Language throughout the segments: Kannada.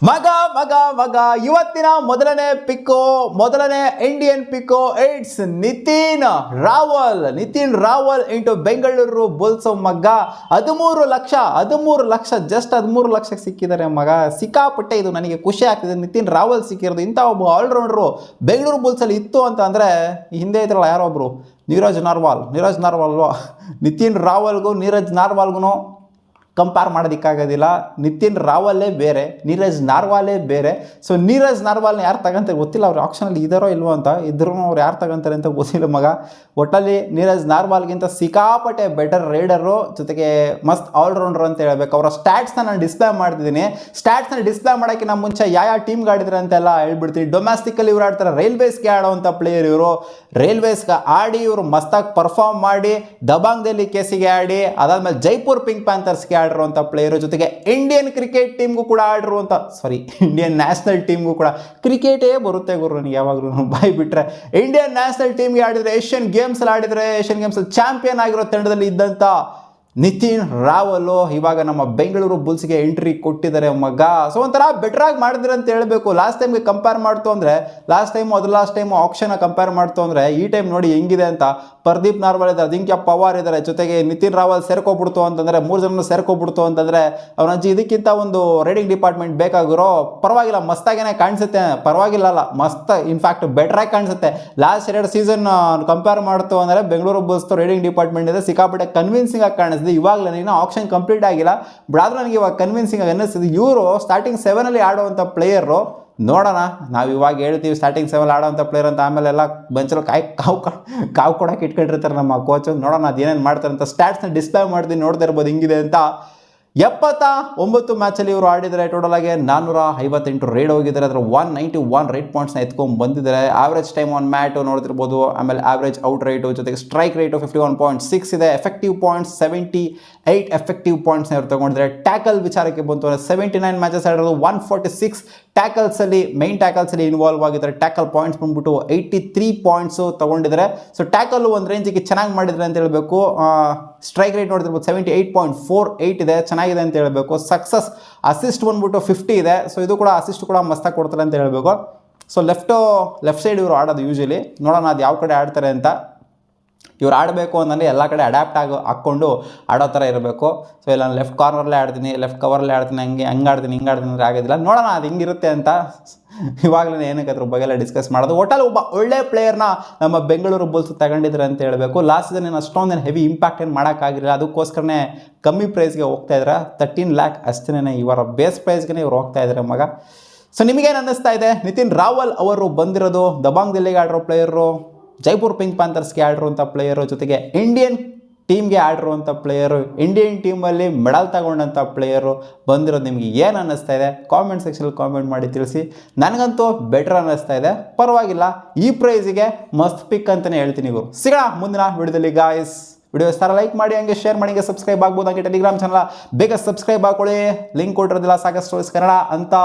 ಮಗ ಮಗ ಮಗ ಇವತ್ತಿನ ಮೊದಲನೇ Indian ಪಿಕ್ಕು it's Nitin Rawal into Bengaluru Bulls ಮಗ 13 ಲಕ್ಷ ಜಸ್ಟ್ 13 ಲಕ್ಷಕ್ಕೆ ಸಿಕ್ಕಿದ್ದಾರೆ ಮಗ. ಸಿಕ್ಕಾಪಟ್ಟೆ ಇದು ನನಗೆ ಖುಷಿ ಆಗ್ತಿದೆ. ನಿತಿನ್ ರಾವಲ್ ಸಿಕ್ಕಿರೋದು ಇಂಥ ಒಬ್ಬ ಆಲ್ರೌಂಡರು ಬೆಂಗಳೂರು ಬುಲ್ಸಲ್ಲಿ ಇತ್ತು ಅಂತ ಅಂದರೆ ಹಿಂದೆ ಇದ್ರಲ್ಲ ಯಾರೋ ಒಬ್ಬರು ನೀರಜ್ ನಾರ್ವಾಲ್ ನಿತಿನ್ ರಾವಲ್ಗೂ ನೀರಜ್ ನಾರ್ವಾಲ್ಗೂ ಕಂಪೇರ್ ಮಾಡೋದಕ್ಕಾಗೋದಿಲ್ಲ. ನಿತಿನ್ ರಾವಲ್ಲೇ ಬೇರೆ, ನೀರಜ್ ನಾರ್ವಾಲೇ ಬೇರೆ. ಸೊ ನೀರಜ್ ನಾರ್ವಾಲ್ನ ಯಾರು ತಗೊಂತಾರೆ ಗೊತ್ತಿಲ್ಲ, ಅವ್ರು ಆಪ್ಷನಲ್ಲಿ ಇದ್ದಾರೋ ಇಲ್ವೋ ಅಂತ, ಇದ್ರೂ ಅವ್ರು ಯಾರು ತಗೊಂತಾರೆ ಅಂತ ಗೊತ್ತಿಲ್ಲ ಮಗ. ಒಟ್ಟಲ್ಲಿ ನೀರಜ್ ನಾರ್ವಾಲ್ಗಿಂತ ಸಿಕ್ಕಾಪಟ್ಟೆ ಬೆಟರ್ ರೈಡರು, ಜೊತೆಗೆ ಮಸ್ತ್ ಆಲ್ರೌಂಡರ್ ಅಂತ ಹೇಳ್ಬೇಕು. ಅವರ ಸ್ಟ್ಯಾಟ್ಸ್ನ ನಾನು ಡಿಸ್ಪ್ಲೇ ಮಾಡ್ತಿದ್ದೀನಿ. ಸ್ಟ್ಯಾಟ್ಸ್ನ ಡಿಸ್ಪ್ಲೇ ಮಾಡೋಕ್ಕಿಂತ ಮುಂಚೆ ಯಾವ ಟೀಮ್ಗೆ ಆಡಿದ್ರೆ ಅಂತೆಲ್ಲ ಹೇಳ್ಬಿಡ್ತೀನಿ. ಡೊಮ್ಯಾಸ್ಟಿಕಲ್ಲಿ ಇವ್ರು ಆಡ್ತಾರೆ, ರೈಲ್ವೇಸ್ಗೆ ಆಡೋವಂಥ ಪ್ಲೇಯರ್ ಇವರು. ರೈಲ್ವೇಸ್ಗೆ ಆಡಿ ಇವರು ಮಸ್ತಾಗಿ ಪರ್ಫಾರ್ಮ್ ಮಾಡಿ, ದಬಾಂಗ್ ಡೆಲ್ಲಿ ಕೇಸಿಗೆ ಆಡಿ, ಅದಾದ್ಮೇಲೆ ಜೈಪುರ್ ಪಿಂಕ್ ಪ್ಯಾಂಥರ್ಸ್ಗೆ ಆಡಿರುವಂಥ ಪ್ಲೇಯರು, ಜೊತೆಗೆ ಇಂಡಿಯನ್ ಕ್ರಿಕೆಟ್ ಟೀಮ್ಗೂ ಕೂಡ ಇಂಡಿಯನ್ ನ್ಯಾಷನಲ್ ಟೀಮ್ಗೂ ಕೂಡ ಕ್ರಿಕೆಟೇ ಬರುತ್ತೆ ಗುರು ನನಗೆ ಯಾವಾಗಲೂ ಬಾಯ್ ಬಿಟ್ಟರೆ. ಇಂಡಿಯನ್ ನ್ಯಾಷನಲ್ ಟೀಮ್ಗೆ ಆಡಿದರೆ, ಏಷ್ಯನ್ ಗೇಮ್ಸಲ್ಲಿ ಆಡಿದರೆ, ಏಷ್ಯನ್ ಗೇಮ್ಸಲ್ಲಿ ಚಾಂಪಿಯನ್ ಆಗಿರೋ ತಂಡದಲ್ಲಿ ಇದ್ದಂಥ ನಿತಿನ್ ರಾವಲ್ ಇವಾಗ ನಮ್ಮ ಬೆಂಗಳೂರು ಬುಲ್ಸ್ಗೆ ಎಂಟ್ರಿ ಕೊಟ್ಟಿದ್ದಾರೆ ಮಗ. ಸೊ ಒಂಥರ ಬೆಟ್ರಾಗಿ ಮಾಡಿದ್ರೆ ಅಂತ ಹೇಳಬೇಕು. ಲಾಸ್ಟ್ ಟೈಮ್ಗೆ ಕಂಪೇರ್ ಮಾಡ್ತು ಅಂದರೆ, ಲಾಸ್ಟ್ ಟೈಮು ಆಪ್ಷನ್ ಕಂಪೇರ್ ಮಾಡ್ತು ಅಂದರೆ ಈ ಟೈಮ್ ನೋಡಿ ಹೆಂಗಿದೆ ಅಂತ. ಪರ್ದೀಪ್ ನಾರ್ವಾಲ್ ಇದ್ದಾರೆ, ಅಜಿಂಕ್ಯ ಪವಾರ್ ಇದ್ದಾರೆ, ಜೊತೆಗೆ ನಿತಿನ್ ರಾವಲ್ ಸೇರ್ಕೊಬಿಡ್ತು ಅಂತಂದರೆ, 3 ಜನ ಸೇರ್ಕೊಬಿಡ್ತು ಅಂತಂದರೆ ಅವನ ಅಜ್ಜಿ ಇದಕ್ಕಿಂತ ಒಂದು ರೈಡಿಂಗ್ ಡಿಪಾರ್ಟ್ಮೆಂಟ್ ಬೇಕಾಗಿರೋ ಪರವಾಗಿಲ್ಲ, ಮಸ್ತಾಗೇನೆ ಕಾಣಿಸುತ್ತೆ. ಪರವಾಗಿಲ್ಲ ಮಸ್ತ್, ಇನ್ಫ್ಯಾಕ್ಟ್ ಬೆಟ್ರಾಗಿ ಕಾಣಿಸುತ್ತೆ. ಲಾಸ್ಟ್ 2 ಸೀಸನ್ ಕಂಪೇರ್ ಮಾಡ್ತು ಅಂದರೆ ಬೆಂಗಳೂರು ಬುಲ್ಸ್ ರೈಡಿಂಗ್ ಡಿಪಾರ್ಟ್ಮೆಂಟ್ ಇದೆ, ಸಿಕ್ಕಾಪಟ್ಟೆ ಕನ್ವಿನ್ಸಿಂಗ್ ಆಗಿ ಕಾಣಿಸ್ತಿದೆ. ಇವಾಗಲೇ ಇನ್ನೂ ಆಪ್ಷನ್ ಕಂಪ್ಲೀಟ್ ಆಗಿಲ್ಲ, ಬಟ್ ಆದರೂ ನನಗೆ ಇವಾಗ ಕನ್ವಿನ್ಸಿಂಗ್ ಆಗಿ ಅನ್ನಿಸ್ತಿದೆ. ಇವರು ಸ್ಟಾರ್ಟಿಂಗ್ 7 ಆಡುವಂಥ ಪ್ಲೇಯರು. ನೋಡೋಣ, ನಾವು ಇವಾಗ ಹೇಳ್ತೀವಿ ಸ್ಟಾರ್ಟಿಂಗ್ 7 ಆಡೋವಂಥ ಪ್ಲೇಯರ್ ಅಂತ, ಆಮೇಲೆ ಎಲ್ಲ ಬೆಂಚಲ್ಲಿ ಕಾವು ಕೊಡೋಕೆ ಇಟ್ಕೊಂಡಿರ್ತಾರೆ ನಮ್ಮ ಕೋಚು. ನೋಡೋಣ ಅದು ಏನೇನು ಮಾಡ್ತಾರೆ ಅಂತ. ಸ್ಟ್ಯಾಟ್ಸ್ನ ಡಿಸ್ಪ್ಲೇ ಮಾಡ್ತೀನಿ, ನೋಡ್ತಾ ಇರ್ಬೋದು ಹಿಂಗಿದೆ ಅಂತ. 79 ಮ್ಯಾಚಲ್ಲಿ ಇವರು ಆಡಿದರೆ, ಟೋಟಲ್ ಆಗಿ 458 ರೈಡ್ ಹೋಗಿದ್ದಾರೆ. ಅದರ 191 ರೈಡ್ ಪಾಯಿಂಟ್ಸ್ನ ಎತ್ಕೊಂಡು ಬಂದಿದ್ದಾರೆ. ಆವ್ರೇಜ್ ಟೈಮ್ ಆನ್ ಮ್ಯಾಟು ನೋಡ್ತಿರ್ಬೋದು, ಆಮೇಲೆ ಆವ್ರೇಜ್ ಔಟ್ ರೇಟು, ಜೊತೆಗೆ ಸ್ಟ್ರೈಕ್ ರೇಟು 51.6 ಇದೆ. ಎಫೆಕ್ಟಿವ್ ಪಾಯಿಂಟ್ಸ್ 78 ಎಫೆಕ್ಟಿವ್ ಪಾಯಿಂಟ್ಸ್ನ ಇವರು ತೊಗೊಂಡಿದ್ದಾರೆ. ಟ್ಯಾಕಲ್ ವಿಚಾರಕ್ಕೆ ಬಂತು ಅಂದರೆ 79 ಮ್ಯಾಚಸ್ ಆಡಿರೋದು, 146 ಟ್ಯಾಕಲ್ಸಲ್ಲಿ ಮೈನ್ ಟ್ಯಾಕಲ್ಸಲ್ಲಿ ಇನ್ವಾಲ್ವ್ ಆಗಿದ್ದಾರೆ. ಟ್ಯಾಕಲ್ ಪಾಯಿಂಟ್ಸ್ ಬಂದ್ಬಿಟ್ಟು 83 ಪಾಯಿಂಟ್ಸು ತೊಗೊಂಡಿದ್ದಾರೆ. ಸೊ ಟ್ಯಾಕಲ್ಲು ಒಂದು ರೇಂಜಿಗೆ ಚೆನ್ನಾಗಿ ಮಾಡಿದ್ದಾರೆ ಅಂತ ಹೇಳಬೇಕು. ಸ್ಟ್ರೈಕ್ ರೇಟ್ ನೋಡ್ತಿರ್ಬೋದು 78.48 ಇದೆ, ಚೆನ್ನಾಗಿದೆ ಅಂತ ಹೇಳಬೇಕು. ಸಕ್ಸಸ್ ಅಸಿಸ್ಟ್ ಬಂದ್ಬಿಟ್ಟು 50 ಇದೆ. ಸೊ ಇದು ಕೂಡ ಅಸಿಸ್ಟ್ ಕೂಡ ಮಸ್ತಾಗಿ ಕೊಡ್ತಾರೆ ಅಂತ ಹೇಳಬೇಕು. ಸೊ ಲೆಫ್ಟ್ ಸೈಡ್ ಇವರು ಆಡೋದು ಯೂಶಲಿ. ನೋಡೋಣ ಅದು ಯಾವ ಕಡೆ ಆಡ್ತಾರೆ ಅಂತ. ಇವ್ರು ಆಡಬೇಕು ಅಂತಂದರೆ ಎಲ್ಲ ಕಡೆ ಅಡ್ಯಾಪ್ಟ್ ಹಾಕ್ಕೊಂಡು ಆಡೋ ಥರ ಇರಬೇಕು. ಸೊ ಇಲ್ಲ ನಾನು ಲೆಫ್ಟ್ ಕಾರ್ನರಲ್ಲೇ ಆಡ್ತೀನಿ, ಲೆಫ್ಟ್ ಕವರಲ್ಲೇ ಆಡ್ತೀನಿ, ಹಂಗೆ ಆಡ್ತೀನಿ ಅಂದರೆ ಆಗೋದಿಲ್ಲ. ನೋಡೋಣ ಅದು ಹಿಂಗಿರುತ್ತೆ ಅಂತ. ಇವಾಗಲೇ ಏನಕ್ಕೆ ಅದ್ರ ಬಗ್ಗೆ ಎಲ್ಲ ಡಿಸ್ಕಸ್ ಮಾಡೋದು. ಒಟ್ಟಲ್ಲಿ ಒಬ್ಬ ಒಳ್ಳೆ ಪ್ಲೇಯರ್ನ ನಮ್ಮ ಬೆಂಗಳೂರು ಬುಲ್ಸ್ ತಗೊಂಡಿದ್ದಾರೆ ಅಂತ ಹೇಳಬೇಕು. ಲಾಸ್ಟ್ ಸೀಸನ್ ಅಷ್ಟೊಂದೇನು ಹೆವಿ ಇಂಪ್ಯಾಕ್ಟ್ ಏನು ಮಾಡೋಕ್ಕಾಗಿಲ್ಲ, ಅದಕ್ಕೋಸ್ಕರನೇ ಕಮ್ಮಿ ಪ್ರೈಸ್ಗೆ ಹೋಗ್ತಾ ಇದ್ದಾರೆ. 13 ಲ್ಯಾಕ್ ಅಷ್ಟೇ ಇವರ ಬೇಸ್ ಪ್ರೈಸ್ಗೆ ಇವ್ರು ಹೋಗ್ತಾ ಇದ್ದಾರೆ ಮಗ. ಸೊ ನಿಮಗೇನು ಅನ್ನಿಸ್ತಾ ಇದೆ? ನಿತಿನ್ ರಾವಲ್ ಅವರು ಬಂದಿರೋದು ದಬಾಂಗ್ ದಿಲ್ಲಿಗೆ ಆಡಿರೋ ಪ್ಲೇಯರು, ಜೈಪುರ್ ಪಿಂಕ್ ಪ್ಯಾಂಥರ್ಸ್ಗೆ ಆಡಿರುವಂಥ ಪ್ಲೇಯರು, ಜೊತೆಗೆ ಇಂಡಿಯನ್ ಟೀಮ್ಗೆ ಆಡಿರುವಂಥ ಪ್ಲೇಯರು, ಇಂಡಿಯನ್ ಟೀಮಲ್ಲಿ ಮೆಡಲ್ ತಗೊಂಡಂಥ ಪ್ಲೇಯರು ಬಂದಿರೋದು ನಿಮಗೆ ಏನು ಅನ್ನಿಸ್ತಾ ಇದೆ? ಕಾಮೆಂಟ್ ಸೆಕ್ಷನಲ್ಲಿ ಕಾಮೆಂಟ್ ಮಾಡಿ ತಿಳಿಸಿ. ನನಗಂತೂ ಬೆಟರ್ ಅನ್ನಿಸ್ತಾ ಇದೆ, ಪರವಾಗಿಲ್ಲ. ಈ ಪ್ರೈಸಿಗೆ ಮಸ್ತ್ ಪಿಕ್ ಅಂತಲೇ ಹೇಳ್ತೀನಿ. ಇವರು ಸಿಗೋಣ ಮುಂದಿನ ವಿಡಿಯೋದಲ್ಲಿ ಗಾಯ್ಸ್. ವಿಡಿಯೋ ಇಷ್ಟ ಲೈಕ್ ಮಾಡಿ, ಹಂಗೆ ಶೇರ್ ಮಾಡಿ, ಹಂಗೆ ಸಬ್ಸ್ಕ್ರೈಬ್ ಆಗ್ಬೋದು. ಹಂಗೆ ಟೆಲಿಗ್ರಾಮ್ ಚಾನಲ್ ಬೇಗ ಸಬ್ಸ್ಕ್ರೈಬ್ ಹಾಕೊಳ್ಳಿ. ಲಿಂಕ್ ಕೊಟ್ಟಿರೋದಿಲ್ಲ ಸಾಗರ್ ಸ್ಟೋರೀಸ್ ಕನ್ನಡ ಅಂತ.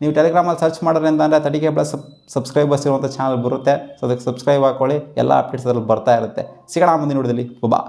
ನೀವು ಟೆಲಿಗ್ರಾಮಲ್ಲಿ ಸರ್ಚ್ ಮಾಡಿದ್ರೆ ಅಂತಂದರೆ 30K+ ಸಬ್ಸ್ಕ್ರೈಬರ್ಸ್ ಇರುವಂಥ ಚಾನಲ್ ಬರುತ್ತೆ. ಸೊ ಅದಕ್ಕೆ ಸಬ್ಸ್ಕ್ರೈಬ್ ಹಾಕೊಳ್ಳಿ, ಎಲ್ಲ ಅಪ್ಡೇಟ್ಸ್ ಅದ್ರಲ್ಲಿ ಬರ್ತಾ ಇರುತ್ತೆ. ಸಿಗೋಣ ಮುಂದಿನ ವಿಡಿಯೋದಲ್ಲಿ. ಬಾ.